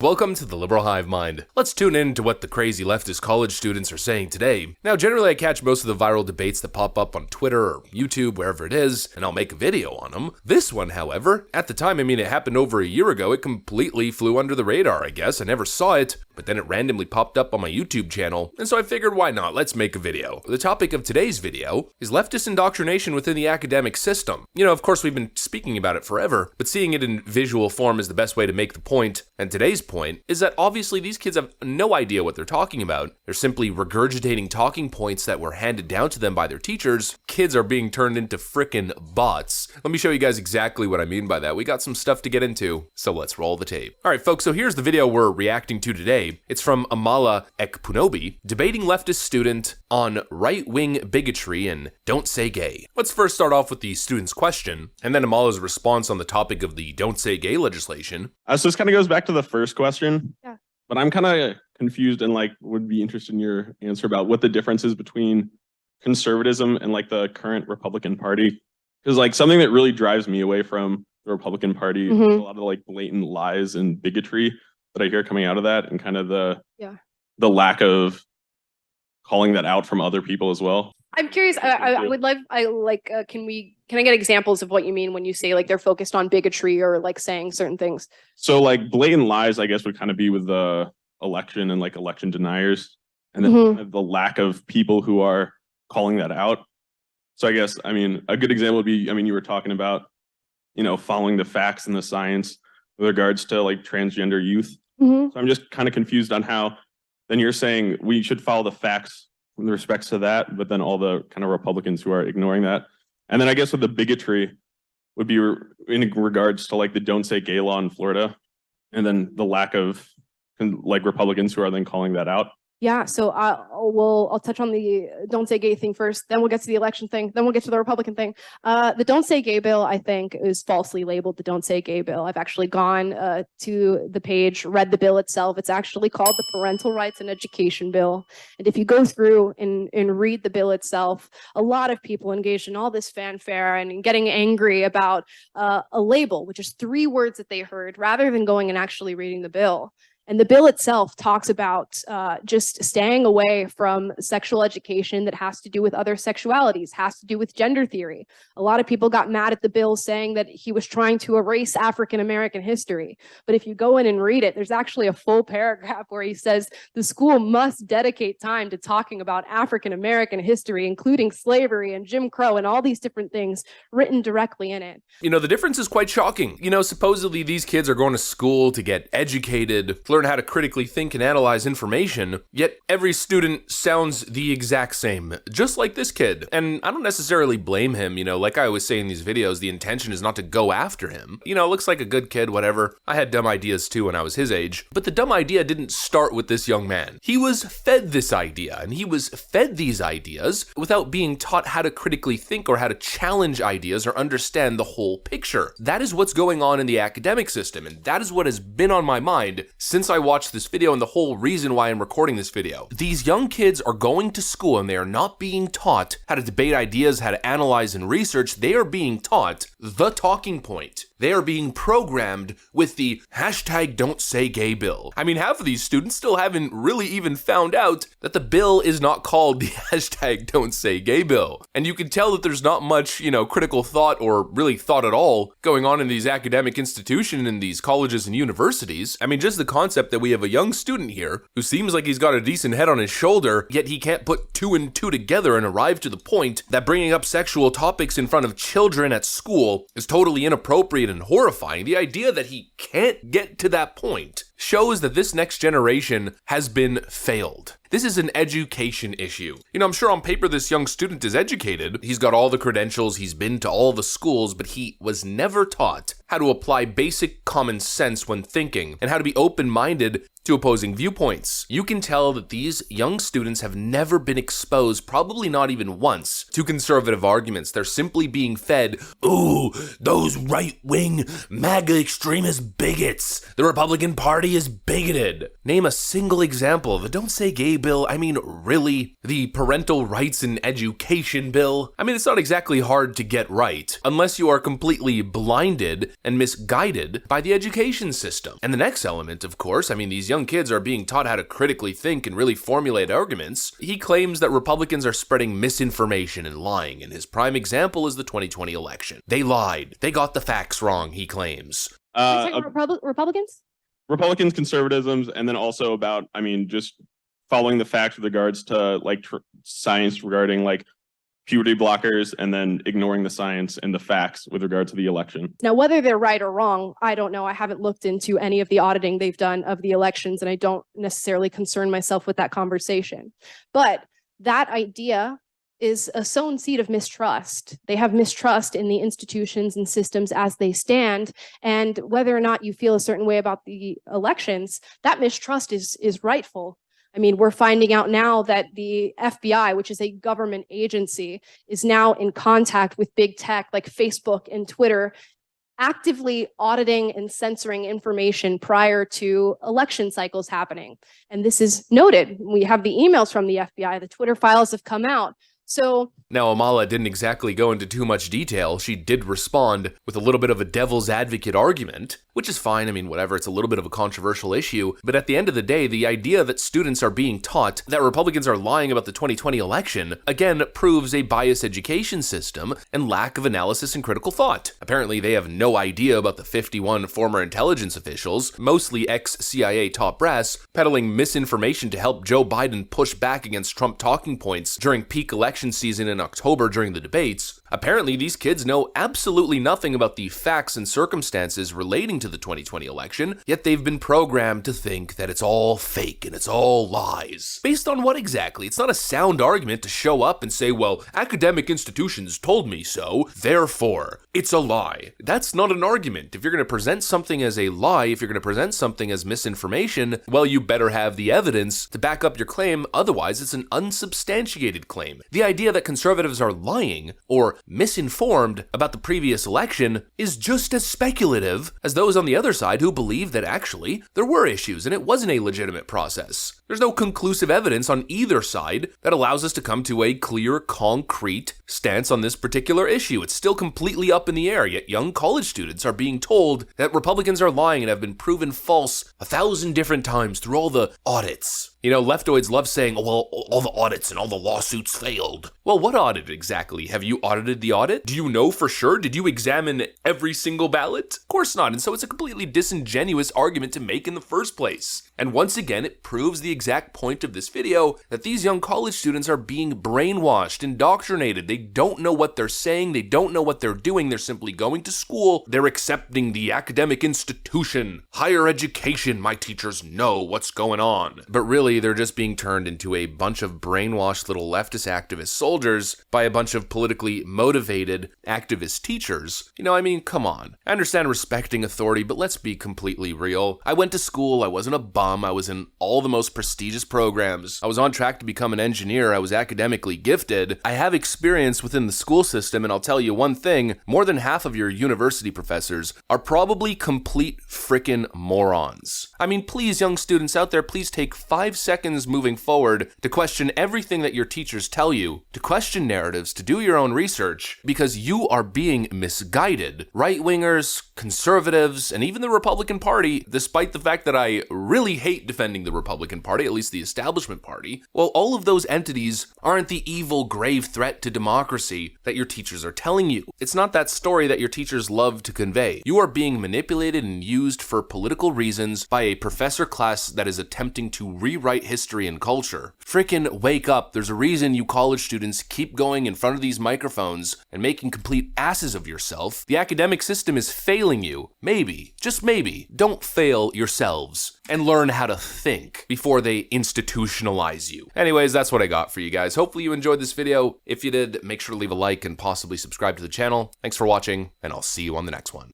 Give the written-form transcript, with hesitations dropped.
Welcome to the Liberal Hive Mind. Let's tune in to what the crazy leftist college students are saying today. Now, generally I catch most of the viral debates that pop up on Twitter or YouTube, wherever it is, and I'll make a video on them. This one, however, at the time, it happened over a year ago, it completely flew under the radar, I guess. I never saw it, but then it randomly popped up on my YouTube channel, and so I figured, why not? Let's make a video. The topic of today's video is leftist indoctrination within the academic system. Of course, we've been speaking about it forever, but seeing it in visual form is the best way to make the point, and today's point is that obviously these kids have no idea what they're talking about. They're simply regurgitating talking points that were handed down to them by their teachers. Kids are being turned into frickin' bots. Let me show you guys exactly what I mean by that. We got some stuff to get into, so let's roll the tape. Alright folks, so here's the video we're reacting to today. It's from Amala Ekpunobi, debating leftist student on right-wing bigotry and don't say gay. Let's first start off with the student's question, and then Amala's response on the topic of the don't say gay legislation. So this kind of goes back to the first question. Yeah. But I'm kind of confused and would be interested in your answer about what the difference is between conservatism and the current Republican Party. Because something that really drives me away from the Republican Party is a lot of the blatant lies and bigotry that I hear coming out of that, and kind of the lack of calling that out from other people as well. I'm curious. I would love. Can I get examples of what you mean when you say they're focused on bigotry or saying certain things? So blatant lies, I guess, would kind of be with the election and election deniers, and then the lack of people who are calling that out. So I guess, a good example would be, you were talking about, following the facts and the science with regards to transgender youth. So I'm just kind of confused on how then you're saying we should follow the facts with respects to that, but then all the kind of Republicans who are ignoring that. And then I guess with the bigotry would be in regards to the don't say gay law in Florida, and then the lack of Republicans who are then calling that out. Yeah, so I'll touch on the don't say gay thing first, then we'll get to the election thing, then we'll get to the Republican thing. The don't say gay bill, I think, is falsely labeled the don't say gay bill. I've actually gone to the page, read the bill itself. It's actually called the Parental Rights and Education Bill. And if you go through and read the bill itself, a lot of people engaged in all this fanfare and getting angry about a label, which is 3 words that they heard, rather than going and actually reading the bill. And the bill itself talks about just staying away from sexual education that has to do with other sexualities, has to do with gender theory. A lot of people got mad at the bill saying that he was trying to erase African-American history. But if you go in and read it, there's actually a full paragraph where he says the school must dedicate time to talking about African-American history, including slavery and Jim Crow and all these different things written directly in it. The difference is quite shocking. Supposedly these kids are going to school to get educated, learn how to critically think and analyze information, yet every student sounds the exact same, just like this kid. And I don't necessarily blame him, like I always say in these videos, the intention is not to go after him. Looks like a good kid, whatever. I had dumb ideas too when I was his age, but the dumb idea didn't start with this young man. He was fed this idea, and he was fed these ideas without being taught how to critically think or how to challenge ideas or understand the whole picture. That is what's going on in the academic system, and that is what has been on my mind since I watched this video, and the whole reason why I'm recording this video. These young kids are going to school and they are not being taught how to debate ideas, how to analyze and research. They are being taught the talking point. They are being programmed with the hashtag don't say gay bill. Half of these students still haven't really even found out that the bill is not called the hashtag don't say gay bill. And you can tell that there's not much, critical thought or really thought at all going on in these academic institutions, in these colleges and universities. Just the concept that we have a young student here who seems like he's got a decent head on his shoulder, yet he can't put 2 and 2 together and arrive to the point that bringing up sexual topics in front of children at school is totally inappropriate and horrifying. The idea that he can't get to that point shows that this next generation has been failed. This is an education issue. I'm sure on paper this young student is educated. He's got all the credentials, he's been to all the schools, but he was never taught how to apply basic common sense when thinking and how to be open-minded to opposing viewpoints. You can tell that these young students have never been exposed, probably not even once, to conservative arguments. They're simply being fed, ooh, those right-wing MAGA extremist bigots. The Republican Party is bigoted. Name a single example of a don't say gay bill? I mean, really? The parental rights in education bill? I mean, it's not exactly hard to get right, unless you are completely blinded and misguided by the education system. And the next element, of course, I mean, these young kids are being taught how to critically think and really formulate arguments. He claims that Republicans are spreading misinformation and lying, and his prime example is the 2020 election. They lied. They got the facts wrong, he claims. Republicans? Republicans, conservatisms, and then also about, I mean, just following the facts with regards to like science regarding like puberty blockers, and then ignoring the science and the facts with regard to the election. Now, whether they're right or wrong, I don't know. I haven't looked into any of the auditing they've done of the elections, and I don't necessarily concern myself with that conversation. But that idea is a sown seed of mistrust. They have mistrust in the institutions and systems as they stand. And whether or not you feel a certain way about the elections, that mistrust is rightful. I mean, we're finding out now that the FBI, which is a government agency, is now in contact with big tech like Facebook and Twitter, actively auditing and censoring information prior to election cycles happening. And this is noted. We have the emails from the FBI, the Twitter files have come out. So now, Amala didn't exactly go into too much detail. She did respond with a little bit of a devil's advocate argument, which is fine. I mean, whatever, it's a little bit of a controversial issue. But at the end of the day, the idea that students are being taught that Republicans are lying about the 2020 election, again, proves a biased education system and lack of analysis and critical thought. Apparently, they have no idea about the 51 former intelligence officials, mostly ex-CIA top brass, peddling misinformation to help Joe Biden push back against Trump talking points during peak election season in October during the debates. Apparently, these kids know absolutely nothing about the facts and circumstances relating to the 2020 election, yet they've been programmed to think that it's all fake and it's all lies. Based on what exactly? It's not a sound argument to show up and say, well, academic institutions told me so, therefore, it's a lie. That's not an argument. If you're going to present something as a lie, if you're going to present something as misinformation, well, you better have the evidence to back up your claim, otherwise it's an unsubstantiated claim. The idea that conservatives are lying or misinformed about the previous election is just as speculative as those on the other side who believe that actually there were issues and it wasn't a legitimate process. There's no conclusive evidence on either side that allows us to come to a clear, concrete stance on this particular issue. It's still completely up in the air, yet young college students are being told that Republicans are lying and have been proven false 1,000 different times through all the audits. You know, leftoids love saying, oh, well, all the audits and all the lawsuits failed. Well, what audit exactly? Have you audited the audit? Do you know for sure? Did you examine every single ballot? Of course not, and so it's a completely disingenuous argument to make in the first place. And once again, it proves the exact point of this video that these young college students are being brainwashed, indoctrinated. They don't know what they're saying, they don't know what they're doing, they're simply going to school, they're accepting the academic institution, higher education, my teachers know what's going on. But really, they're just being turned into a bunch of brainwashed little leftist activist soldiers by a bunch of politically motivated activist teachers. You know, I mean, come on. I understand respecting authority, but let's be completely real. I went to school, I wasn't a bum, I was in all the most prestigious programs, I was on track to become an engineer, I was academically gifted, I have experience within the school system, and I'll tell you one thing, more than half of your university professors are probably complete frickin' morons. I mean, please, young students out there, please take 5 seconds moving forward to question everything that your teachers tell you, to question narratives, to do your own research, because you are being misguided. Right-wingers, conservatives, and even the Republican Party, despite the fact that I really hate defending the Republican Party, at least the establishment party, well, all of those entities aren't the evil, grave threat to democracy that your teachers are telling you. It's not that story that your teachers love to convey. You are being manipulated and used for political reasons by a professor class that is attempting to rewrite history and culture. Frickin' wake up. There's a reason you college students keep going in front of these microphones and making complete asses of yourself. The academic system is failing you. Maybe, just maybe, don't fail yourselves and learn how to think before they institutionalize you. Anyways, that's what I got for you guys. Hopefully you enjoyed this video. If you did, make sure to leave a like and possibly subscribe to the channel. Thanks for watching, and I'll see you on the next one.